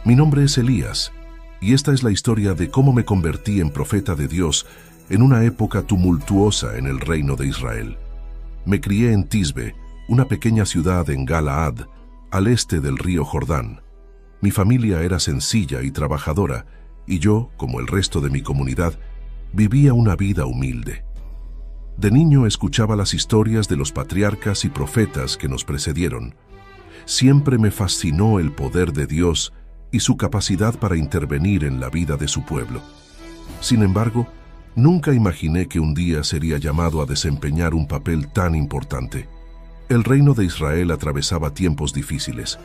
Mi nombre es Elías, y esta es la historia de cómo me convertí en profeta de Dios en una época tumultuosa en el reino de Israel. Me crié en Tisbe, una pequeña ciudad en Galaad, al este del río Jordán. Mi familia era sencilla y trabajadora, y yo, como el resto de mi comunidad, vivía una vida humilde. De niño escuchaba las historias de los patriarcas y profetas que nos precedieron. Siempre me fascinó el poder de Dios y su capacidad para intervenir en la vida de su pueblo. Sin embargo, nunca imaginé que un día sería llamado a desempeñar un papel tan importante. El reino de Israel atravesaba tiempos difíciles.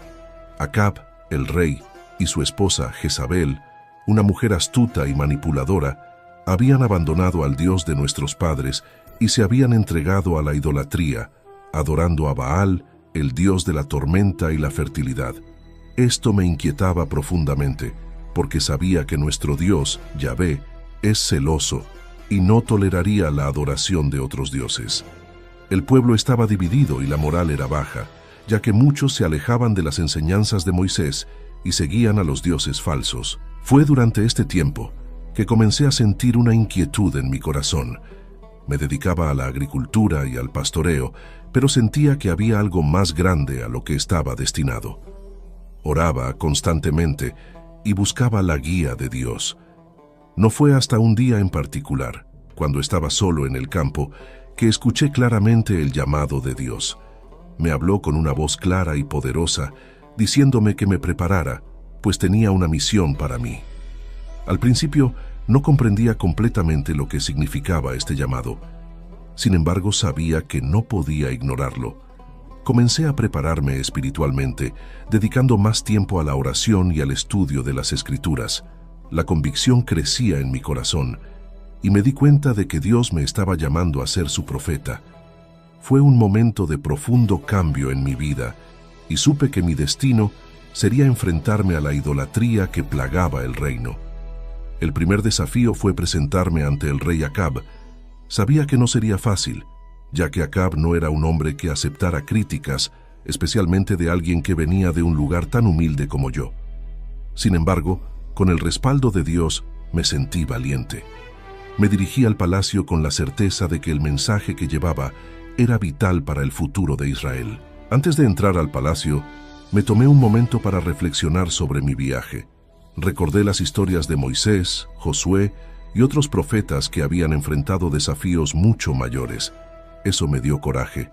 Acab, el rey, y su esposa Jezabel, una mujer astuta y manipuladora, habían abandonado al Dios de nuestros padres y se habían entregado a la idolatría, adorando a Baal, el dios de la tormenta y la fertilidad. Esto me inquietaba profundamente, porque sabía que nuestro Dios, Yahvé, es celoso y no toleraría la adoración de otros dioses. El pueblo estaba dividido y la moral era baja, ya que muchos se alejaban de las enseñanzas de Moisés y seguían a los dioses falsos. Fue durante este tiempo que comencé a sentir una inquietud en mi corazón. Me dedicaba a la agricultura y al pastoreo, pero sentía que había algo más grande a lo que estaba destinado. Oraba constantemente y buscaba la guía de Dios. No fue hasta un día en particular, cuando estaba solo en el campo, que escuché claramente el llamado de Dios. Me habló con una voz clara y poderosa, diciéndome que me preparara, pues tenía una misión para mí. Al principio, no comprendía completamente lo que significaba este llamado. Sin embargo, sabía que no podía ignorarlo. Comencé a prepararme espiritualmente, dedicando más tiempo a la oración y al estudio de las Escrituras. La convicción crecía en mi corazón, y me di cuenta de que Dios me estaba llamando a ser su profeta. Fue un momento de profundo cambio en mi vida, y supe que mi destino sería enfrentarme a la idolatría que plagaba el reino. El primer desafío fue presentarme ante el rey Acab. Sabía que no sería fácil, ya que Acab no era un hombre que aceptara críticas, especialmente de alguien que venía de un lugar tan humilde como yo. Sin embargo, con el respaldo de Dios, me sentí valiente. Me dirigí al palacio con la certeza de que el mensaje que llevaba era vital para el futuro de Israel. Antes de entrar al palacio, me tomé un momento para reflexionar sobre mi viaje. Recordé las historias de Moisés, Josué y otros profetas que habían enfrentado desafíos mucho mayores. Eso me dio coraje.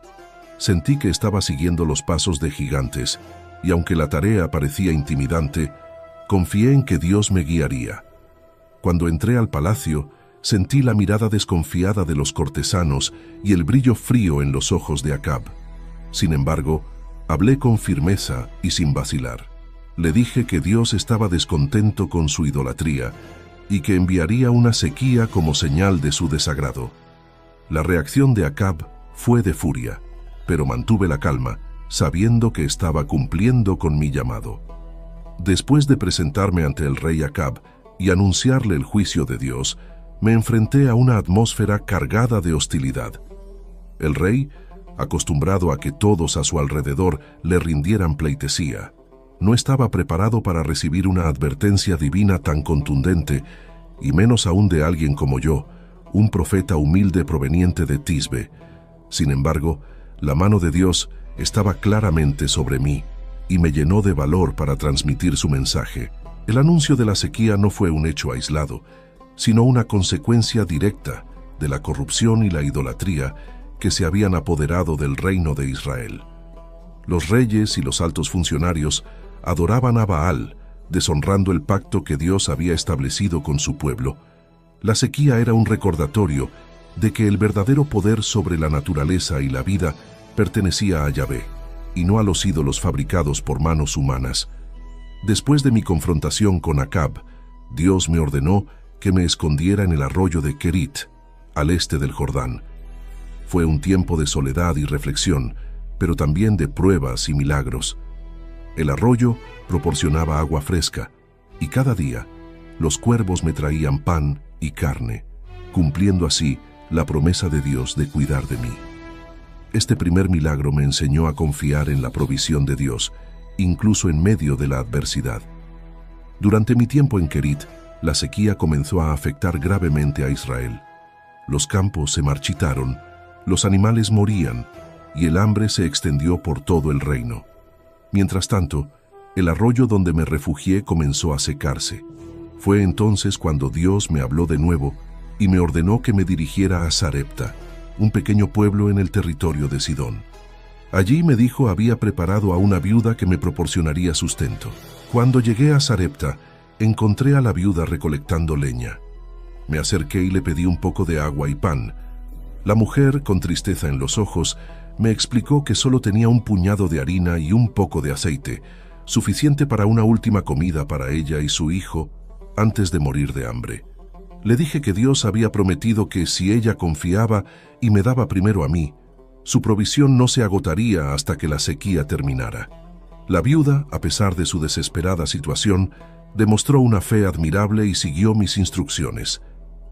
Sentí que estaba siguiendo los pasos de gigantes, y aunque la tarea parecía intimidante, confié en que Dios me guiaría. Cuando entré al palacio, sentí la mirada desconfiada de los cortesanos y el brillo frío en los ojos de Acab. Sin embargo, hablé con firmeza y sin vacilar. Le dije que Dios estaba descontento con su idolatría y que enviaría una sequía como señal de su desagrado. La reacción de Acab fue de furia, pero mantuve la calma, sabiendo que estaba cumpliendo con mi llamado. Después de presentarme ante el rey Acab y anunciarle el juicio de Dios, me enfrenté a una atmósfera cargada de hostilidad. El rey, acostumbrado a que todos a su alrededor le rindieran pleitesía, no estaba preparado para recibir una advertencia divina tan contundente, y menos aún de alguien como yo, un profeta humilde proveniente de Tisbe. Sin embargo, la mano de Dios estaba claramente sobre mí y me llenó de valor para transmitir su mensaje. El anuncio de la sequía no fue un hecho aislado, sino una consecuencia directa de la corrupción y la idolatría que se habían apoderado del reino de Israel. Los reyes y los altos funcionarios adoraban a Baal, deshonrando el pacto que Dios había establecido con su pueblo. La sequía era un recordatorio de que el verdadero poder sobre la naturaleza y la vida pertenecía a Yahvé, y no a los ídolos fabricados por manos humanas. Después de mi confrontación con Acab, Dios me ordenó que me escondiera en el arroyo de Kerit, al este del Jordán. Fue un tiempo de soledad y reflexión, pero también de pruebas y milagros. El arroyo proporcionaba agua fresca, y cada día los cuervos me traían pan y carne, cumpliendo así la promesa de Dios de cuidar de mí. Este primer milagro me enseñó a confiar en la provisión de Dios, incluso en medio de la adversidad. Durante mi tiempo en Kerit, la sequía comenzó a afectar gravemente a Israel. Los campos se marchitaron, los animales morían y el hambre se extendió por todo el reino. Mientras tanto, el arroyo donde me refugié comenzó a secarse. Fue entonces cuando Dios me habló de nuevo y me ordenó que me dirigiera a Sarepta, un pequeño pueblo en el territorio de Sidón. Allí, me dijo, había preparado a una viuda que me proporcionaría sustento. Cuando llegué a Sarepta, encontré a la viuda recolectando leña. Me acerqué y le pedí un poco de agua y pan. La mujer, con tristeza en los ojos, me explicó que solo tenía un puñado de harina y un poco de aceite, suficiente para una última comida para ella y su hijo antes de morir de hambre. Le dije que Dios había prometido que si ella confiaba y me daba primero a mí, su provisión no se agotaría hasta que la sequía terminara. La viuda, a pesar de su desesperada situación, demostró una fe admirable y siguió mis instrucciones.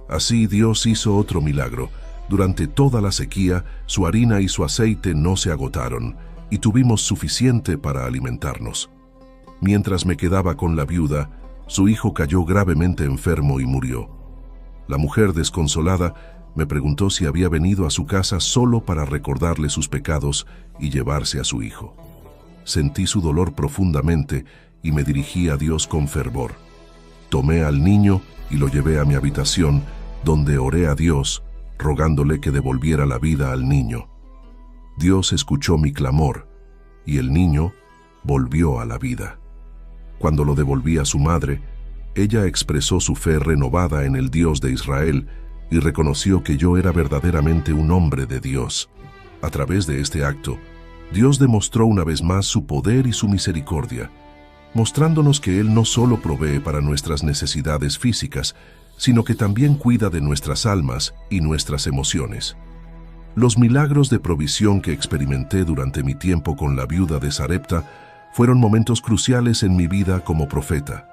Así Dios hizo otro milagro. Durante toda la sequía, su harina y su aceite no se agotaron, y tuvimos suficiente para alimentarnos. Mientras me quedaba con la viuda, su hijo cayó gravemente enfermo y murió. La mujer, desconsolada, me preguntó si había venido a su casa solo para recordarle sus pecados y llevarse a su hijo. Sentí su dolor profundamente y me dirigí a Dios con fervor. Tomé al niño y lo llevé a mi habitación, donde oré a Dios, rogándole que devolviera la vida al niño. Dios escuchó mi clamor y el niño volvió a la vida. Cuando lo devolví a su madre, ella expresó su fe renovada en el Dios de Israel y reconoció que yo era verdaderamente un hombre de Dios. A través de este acto, Dios demostró una vez más su poder y su misericordia, mostrándonos que Él no solo provee para nuestras necesidades físicas, sino que también cuida de nuestras almas y nuestras emociones. Los milagros de provisión que experimenté durante mi tiempo con la viuda de Sarepta fueron momentos cruciales en mi vida como profeta.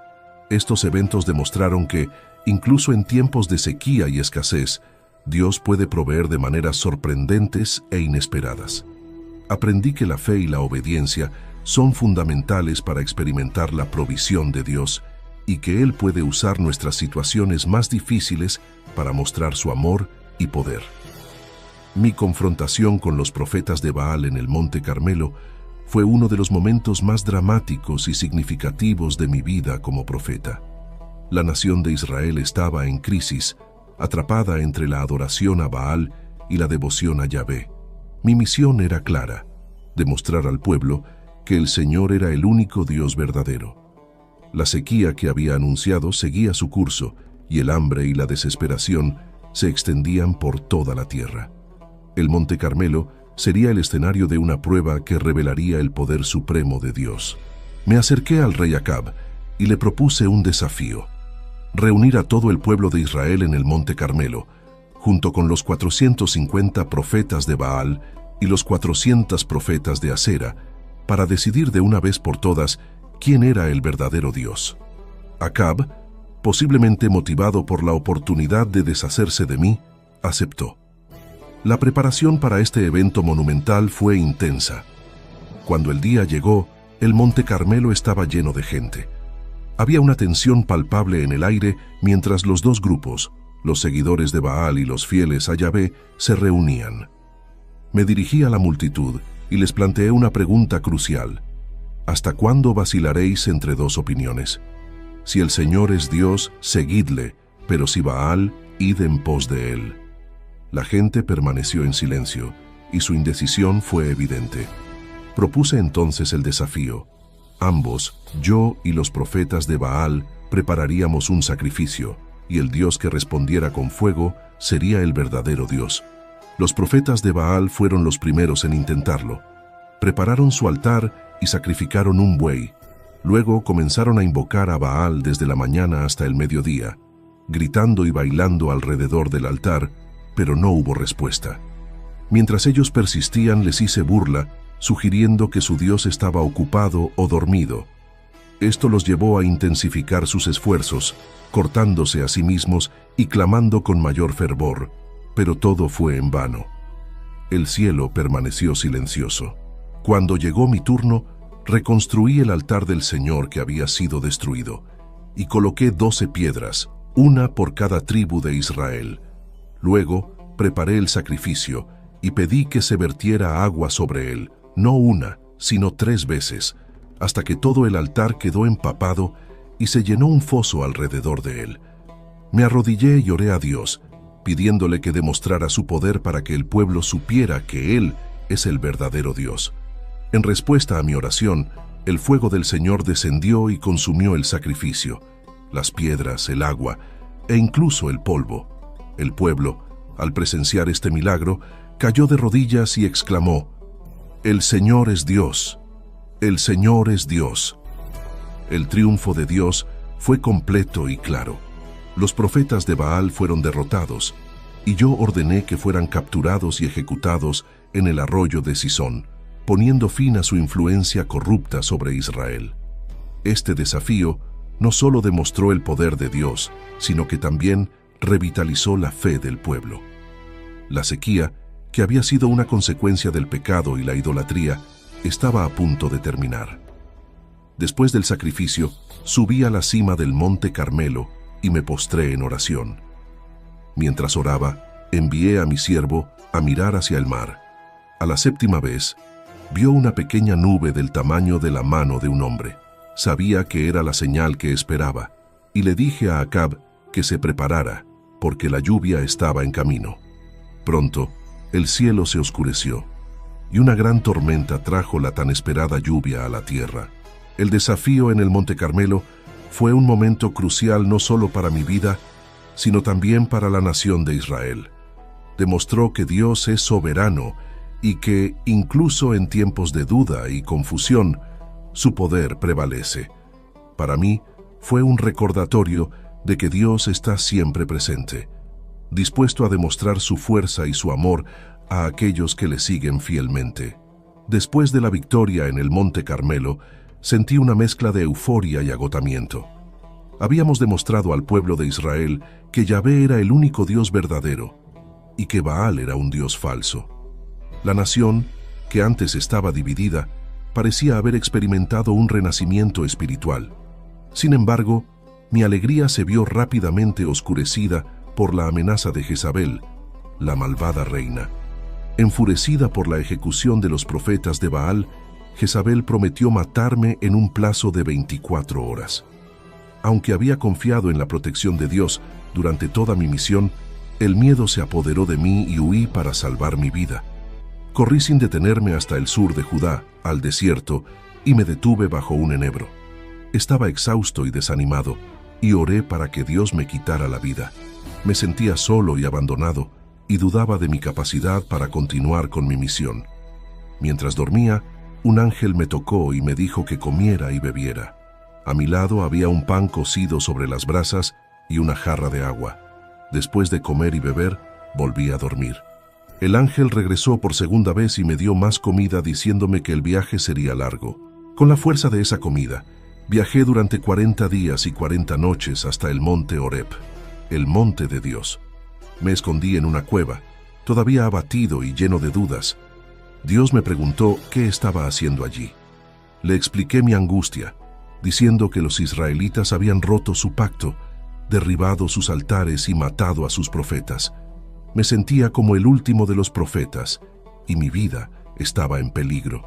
Estos eventos demostraron que, incluso en tiempos de sequía y escasez, Dios puede proveer de maneras sorprendentes e inesperadas. Aprendí que la fe y la obediencia son fundamentales para experimentar la provisión de Dios y que Él puede usar nuestras situaciones más difíciles para mostrar su amor y poder. Mi confrontación con los profetas de Baal en el Monte Carmelo fue uno de los momentos más dramáticos y significativos de mi vida como profeta. La nación de Israel estaba en crisis, atrapada entre la adoración a Baal y la devoción a Yahvé. Mi misión era clara: demostrar al pueblo que el Señor era el único Dios verdadero. La sequía que había anunciado seguía su curso y el hambre y la desesperación se extendían por toda la tierra. El Monte Carmelo sería el escenario de una prueba que revelaría el poder supremo de Dios. Me acerqué al rey Acab y le propuse un desafío: reunir a todo el pueblo de Israel en el Monte Carmelo, junto con los 450 profetas de Baal y los 400 profetas de Asera, para decidir de una vez por todas quién era el verdadero Dios. Acab, posiblemente motivado por la oportunidad de deshacerse de mí, aceptó. La preparación para este evento monumental fue intensa. Cuando el día llegó, el Monte Carmelo estaba lleno de gente. Había una tensión palpable en el aire mientras los dos grupos, los seguidores de Baal y los fieles a Yahvé, se reunían. Me dirigí a la multitud y les planteé una pregunta crucial: ¿hasta cuándo vacilaréis entre dos opiniones? Si el Señor es Dios, seguidle, pero si Baal, id en pos de él. La gente permaneció en silencio y su indecisión fue evidente. Propuse entonces el desafío. Ambos, yo y los profetas de Baal, prepararíamos un sacrificio, y el Dios que respondiera con fuego sería el verdadero Dios. Los profetas de Baal fueron los primeros en intentarlo. Prepararon su altar y sacrificaron un buey. Luego comenzaron a invocar a Baal desde la mañana hasta el mediodía, gritando y bailando alrededor del altar, pero no hubo respuesta. Mientras ellos persistían, les hice burla, sugiriendo que su Dios estaba ocupado o dormido. Esto los llevó a intensificar sus esfuerzos, cortándose a sí mismos y clamando con mayor fervor, pero todo fue en vano. El cielo permaneció silencioso. Cuando llegó mi turno, reconstruí el altar del Señor que había sido destruido. y coloqué 12 piedras, una por cada tribu de Israel. Luego preparé el sacrificio y pedí que se vertiera agua sobre él, no una, sino 3 veces, hasta que todo el altar quedó empapado y se llenó un foso alrededor de él. Me arrodillé y oré a Dios, pidiéndole que demostrara su poder para que el pueblo supiera que Él es el verdadero Dios. En respuesta a mi oración, el fuego del Señor descendió y consumió el sacrificio, las piedras, el agua e incluso el polvo. El pueblo, al presenciar este milagro, cayó de rodillas y exclamó: «El Señor es Dios, el Señor es Dios». El triunfo de Dios fue completo y claro. Los profetas de Baal fueron derrotados, y yo ordené que fueran capturados y ejecutados en el arroyo de Sison, poniendo fin a su influencia corrupta sobre Israel. Este desafío no solo demostró el poder de Dios, sino que también revitalizó la fe del pueblo. La sequía, que había sido una consecuencia del pecado y la idolatría, estaba a punto de terminar. Después del sacrificio, subí a la cima del monte Carmelo y me postré en oración. Mientras oraba, envié a mi siervo a mirar hacia el mar. A la 7ª vez, vio una pequeña nube del tamaño de la mano de un hombre. Sabía que era la señal que esperaba, y le dije a Acab que se preparara, porque la lluvia estaba en camino. Pronto, el cielo se oscureció, y una gran tormenta trajo la tan esperada lluvia a la tierra. El desafío en el Monte Carmelo fue un momento crucial no solo para mi vida, sino también para la nación de Israel. Demostró que Dios es soberano y que, incluso en tiempos de duda y confusión, su poder prevalece. Para mí, fue un recordatorio de que Dios está siempre presente, dispuesto a demostrar su fuerza y su amor a aquellos que le siguen fielmente. Después de la victoria en el Monte Carmelo, sentí una mezcla de euforia y agotamiento. Habíamos demostrado al pueblo de Israel que Yahvé era el único Dios verdadero y que Baal era un Dios falso. La nación, que antes estaba dividida, parecía haber experimentado un renacimiento espiritual. Sin embargo, mi alegría se vio rápidamente oscurecida por la amenaza de Jezabel, la malvada reina. Enfurecida por la ejecución de los profetas de Baal, Jezabel prometió matarme en un plazo de 24 horas. Aunque había confiado en la protección de Dios durante toda mi misión, el miedo se apoderó de mí y huí para salvar mi vida. Corrí sin detenerme hasta el sur de Judá, al desierto, y me detuve bajo un enebro. Estaba exhausto y desanimado, y oré para que Dios me quitara la vida. Me sentía solo y abandonado, y dudaba de mi capacidad para continuar con mi misión. Mientras dormía, un ángel me tocó y me dijo que comiera y bebiera. A mi lado había un pan cocido sobre las brasas y una jarra de agua. Después de comer y beber, volví a dormir. El ángel regresó por segunda vez y me dio más comida diciéndome que el viaje sería largo. Con la fuerza de esa comida, viajé durante 40 días y 40 noches hasta el monte Horeb, el monte de Dios. Me escondí en una cueva, todavía abatido y lleno de dudas. Dios me preguntó qué estaba haciendo allí. Le expliqué mi angustia, diciendo que los israelitas habían roto su pacto, derribado sus altares y matado a sus profetas. Me sentía como el último de los profetas, y mi vida estaba en peligro.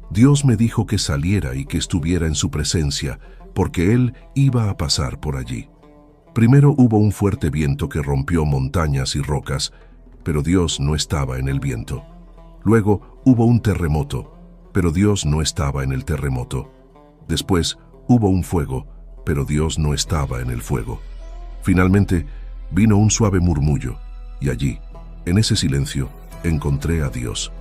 Dios me dijo que saliera y que estuviera en su presencia, porque Él iba a pasar por allí. Primero hubo un fuerte viento que rompió montañas y rocas, pero Dios no estaba en el viento. Luego hubo un terremoto, pero Dios no estaba en el terremoto. Después hubo un fuego, pero Dios no estaba en el fuego. Finalmente vino un suave murmullo, y allí, en ese silencio, encontré a Dios.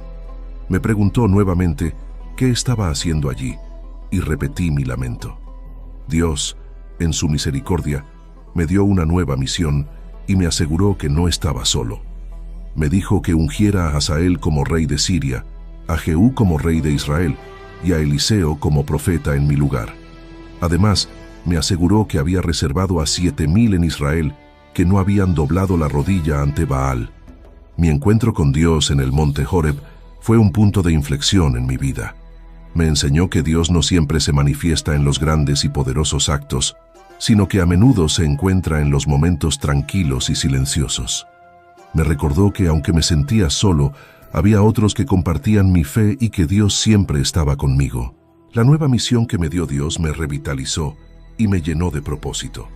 Me preguntó nuevamente qué estaba haciendo allí, y repetí mi lamento. Dios, en su misericordia, me dio una nueva misión y me aseguró que no estaba solo. Me dijo que ungiera a Hazael como rey de Siria, a Jehú como rey de Israel y a Eliseo como profeta en mi lugar. Además, me aseguró que había reservado a 7,000 en Israel que no habían doblado la rodilla ante Baal. Mi encuentro con Dios en el monte Horeb fue un punto de inflexión en mi vida. Me enseñó que Dios no siempre se manifiesta en los grandes y poderosos actos, sino que a menudo se encuentra en los momentos tranquilos y silenciosos. Me recordó que aunque me sentía solo, había otros que compartían mi fe y que Dios siempre estaba conmigo. La nueva misión que me dio Dios me revitalizó y me llenó de propósito.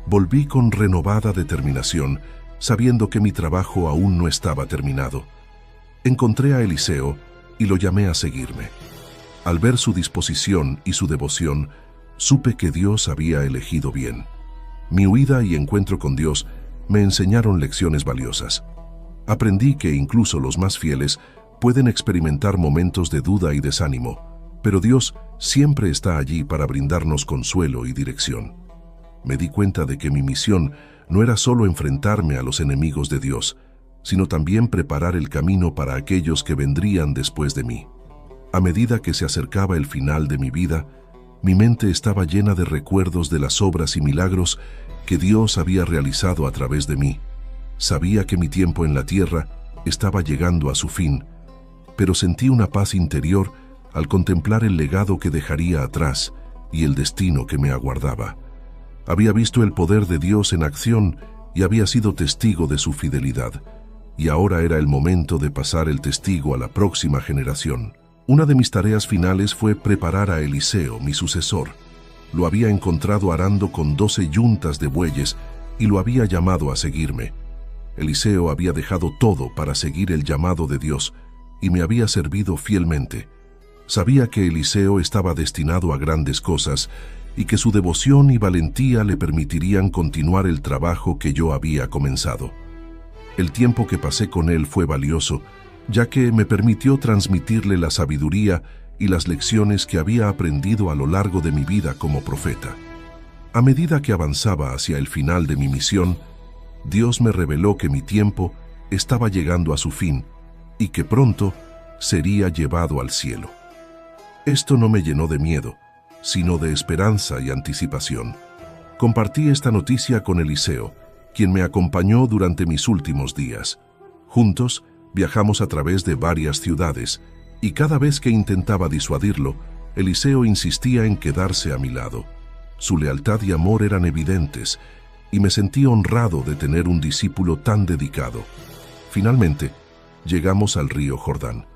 Volví con renovada determinación, sabiendo que mi trabajo aún no estaba terminado. Encontré a Eliseo y lo llamé a seguirme. Al ver su disposición y su devoción, supe que Dios había elegido bien. Mi huida y encuentro con Dios me enseñaron lecciones valiosas. Aprendí que incluso los más fieles pueden experimentar momentos de duda y desánimo, pero Dios siempre está allí para brindarnos consuelo y dirección. Me di cuenta de que mi misión no era solo enfrentarme a los enemigos de Dios, sino también preparar el camino para aquellos que vendrían después de mí. A medida que se acercaba el final de mi vida, mi mente estaba llena de recuerdos de las obras y milagros que Dios había realizado a través de mí. Sabía que mi tiempo en la tierra estaba llegando a su fin, pero sentí una paz interior al contemplar el legado que dejaría atrás y el destino que me aguardaba. Había visto el poder de Dios en acción y había sido testigo de su fidelidad, y ahora era el momento de pasar el testigo a la próxima generación. Una de mis tareas finales fue preparar a Eliseo, mi sucesor. Lo había encontrado arando con 12 yuntas de bueyes y lo había llamado a seguirme. Eliseo había dejado todo para seguir el llamado de Dios y me había servido fielmente. Sabía que Eliseo estaba destinado a grandes cosas y que su devoción y valentía le permitirían continuar el trabajo que yo había comenzado. El tiempo que pasé con él fue valioso, ya que me permitió transmitirle la sabiduría y las lecciones que había aprendido a lo largo de mi vida como profeta. A medida que avanzaba hacia el final de mi misión, Dios me reveló que mi tiempo estaba llegando a su fin y que pronto sería llevado al cielo. Esto no me llenó de miedo, sino de esperanza y anticipación. Compartí esta noticia con Eliseo, quien me acompañó durante mis últimos días. Juntos, viajamos a través de varias ciudades, y cada vez que intentaba disuadirlo, Eliseo insistía en quedarse a mi lado. Su lealtad y amor eran evidentes, y me sentí honrado de tener un discípulo tan dedicado. Finalmente, llegamos al río Jordán.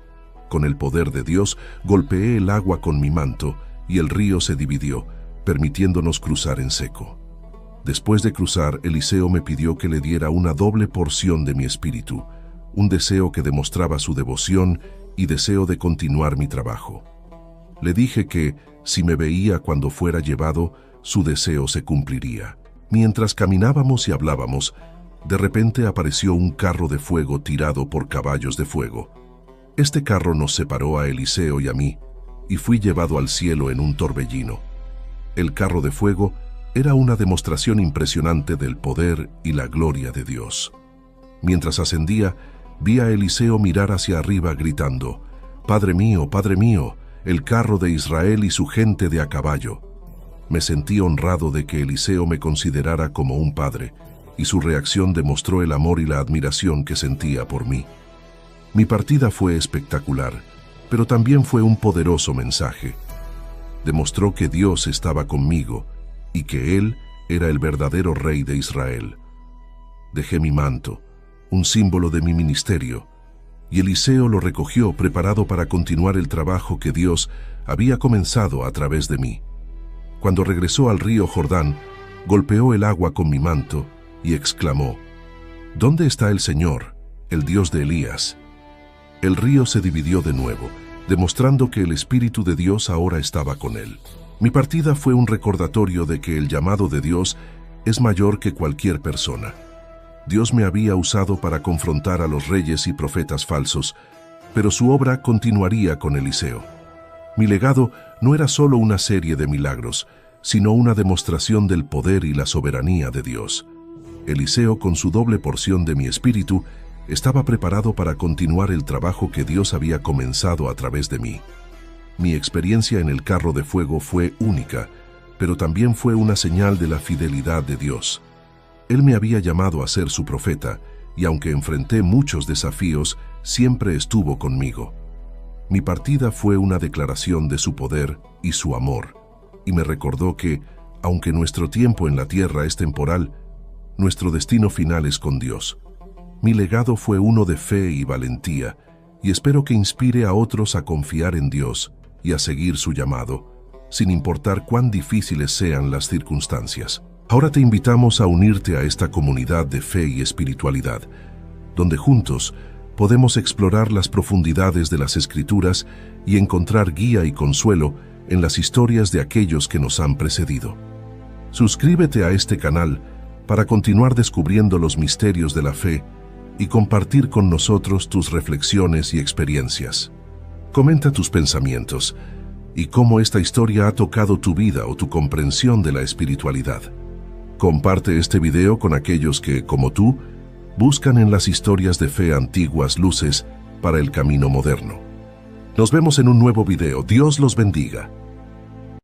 Con el poder de Dios, golpeé el agua con mi manto, y el río se dividió, permitiéndonos cruzar en seco. Después de cruzar, Eliseo me pidió que le diera una doble porción de mi espíritu, un deseo que demostraba su devoción y deseo de continuar mi trabajo. Le dije que, si me veía cuando fuera llevado, su deseo se cumpliría. Mientras caminábamos y hablábamos, de repente apareció un carro de fuego tirado por caballos de fuego. Este carro nos separó a Eliseo y a mí, y fui llevado al cielo en un torbellino. El carro de fuego era una demostración impresionante del poder y la gloria de Dios. Mientras ascendía, vi a Eliseo mirar hacia arriba gritando: Padre mío, el carro de Israel y su gente de a caballo. Me sentí honrado de que Eliseo me considerara como un padre, y su reacción demostró el amor y la admiración que sentía por mí. Mi partida fue espectacular, pero también fue un poderoso mensaje. Demostró que Dios estaba conmigo y que Él era el verdadero rey de Israel. Dejé mi manto, un símbolo de mi ministerio, y Eliseo lo recogió preparado para continuar el trabajo que Dios había comenzado a través de mí. Cuando regresó al río Jordán, golpeó el agua con mi manto y exclamó: ¿Dónde está el Señor, el Dios de Elías? El río se dividió de nuevo, demostrando que el Espíritu de Dios ahora estaba con él. Mi partida fue un recordatorio de que el llamado de Dios es mayor que cualquier persona. Dios me había usado para confrontar a los reyes y profetas falsos, pero su obra continuaría con Eliseo. Mi legado no era solo una serie de milagros, sino una demostración del poder y la soberanía de Dios. Eliseo, con su doble porción de mi espíritu, estaba preparado para continuar el trabajo que Dios había comenzado a través de mí. Mi experiencia en el carro de fuego fue única, pero también fue una señal de la fidelidad de Dios. Él me había llamado a ser su profeta, y aunque enfrenté muchos desafíos, siempre estuvo conmigo. Mi partida fue una declaración de su poder y su amor, y me recordó que, aunque nuestro tiempo en la tierra es temporal, nuestro destino final es con Dios. Mi legado fue uno de fe y valentía, y espero que inspire a otros a confiar en Dios y a seguir su llamado, sin importar cuán difíciles sean las circunstancias. Ahora te invitamos a unirte a esta comunidad de fe y espiritualidad, donde juntos podemos explorar las profundidades de las Escrituras y encontrar guía y consuelo en las historias de aquellos que nos han precedido. Suscríbete a este canal para continuar descubriendo los misterios de la fe y compartir con nosotros tus reflexiones y experiencias. Comenta tus pensamientos y cómo esta historia ha tocado tu vida o tu comprensión de la espiritualidad. Comparte este video con aquellos que, como tú, buscan en las historias de fe antiguas luces para el camino moderno. Nos vemos en un nuevo video. Dios los bendiga.